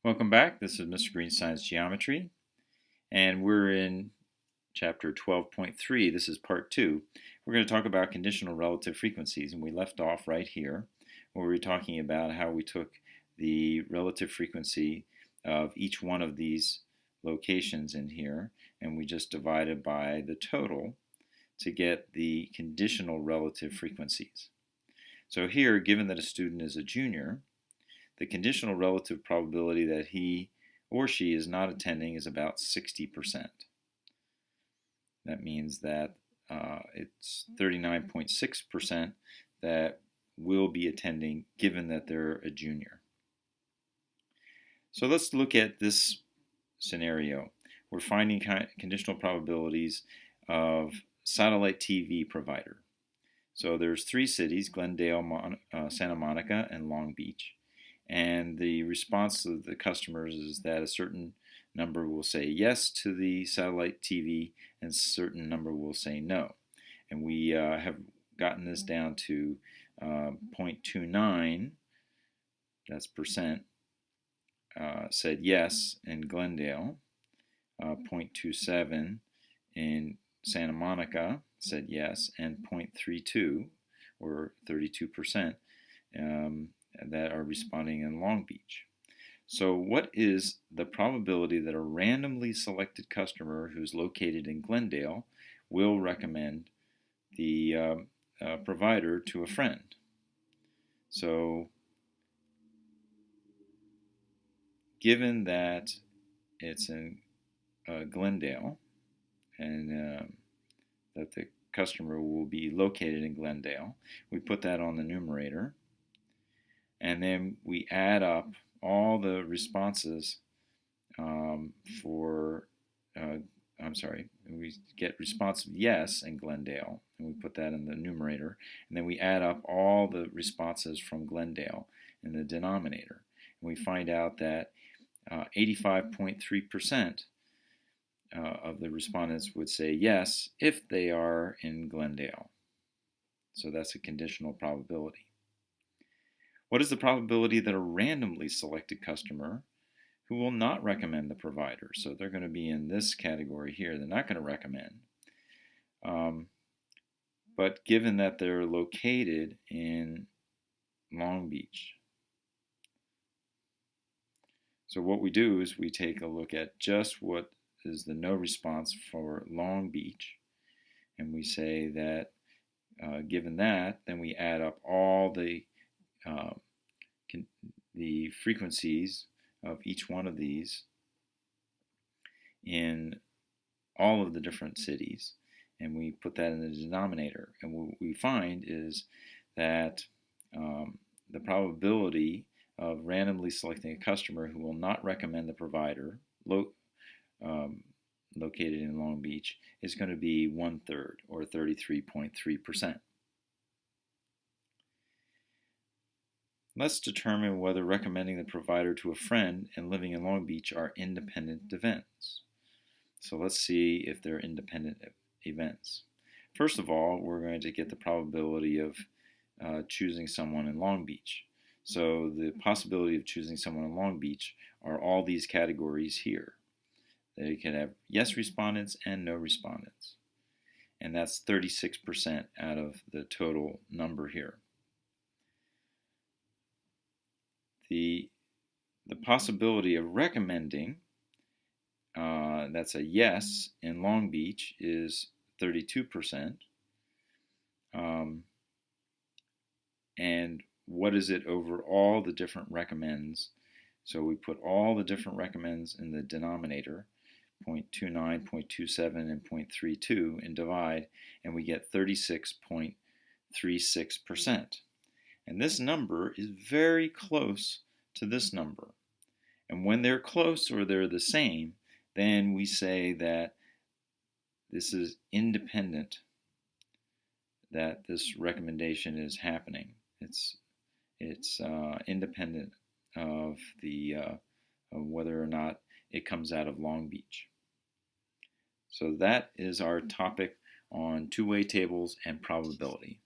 Welcome back. This is Mr. Green Science Geometry, and we're in chapter 12.3. This is part 2. We're going to talk about conditional relative frequencies, and we left off right here where we were talking about how we took the relative frequency of each one of these locations in here, and we just divided by the total to get the conditional relative frequencies. So here, given that a student is a junior, the conditional relative probability that he or she is not attending is about 60%. That means that it's 39.6% that will be attending given that they're a junior. So let's look at this scenario. We're finding conditional probabilities of satellite TV provider. So there's 3 cities, Glendale, Santa Monica, and Long Beach. And the response of the customers is that a certain number will say yes to the satellite TV and a certain number will say no. And we have gotten this down to 0.29, that's percent, said yes in Glendale, 0.27 in Santa Monica said yes, and 0.32, or 32%, that are responding in Long Beach. So what is the probability that a randomly selected customer who's located in Glendale will recommend the provider to a friend? So given that it's in Glendale and that the customer will be located in Glendale, we put that on the numerator. And then we add up all the responses we get response of yes in Glendale, and we put that in the numerator. And then we add up all the responses from Glendale in the denominator. And we find out that 85.3% of the respondents would say yes if they are in Glendale. So that's a conditional probability. What is the probability that a randomly selected customer who will not recommend the provider? So they're going to be in this category here. They're not going to recommend. But given that they're located in Long Beach. So what we do is we take a look at just what is the no response for Long Beach. And we say that given that, then we add up all the frequencies of each one of these in all of the different cities, and we put that in the denominator. And what we find is that the probability of randomly selecting a customer who will not recommend the provider located in Long Beach is going to be 1/3, or 33.3%. Let's determine whether recommending the provider to a friend and living in Long Beach are independent events. So let's see if they're independent events. First of all, we're going to get the probability of choosing someone in Long Beach. So the possibility of choosing someone in Long Beach are all these categories here. They can have yes respondents and no respondents. And that's 36% out of the total number here. The possibility of recommending, that's a yes in Long Beach, is 32%. And what is it over all the different recommends? So we put all the different recommends in the denominator, 0.29, 0.27, and 0.32, and divide, and we get 36.36%. And this number is very close to this number. And when they're close or they're the same, then we say that this is independent, that this recommendation is happening. It's independent of whether or not it comes out of Long Beach. So that is our topic on two-way tables and probability.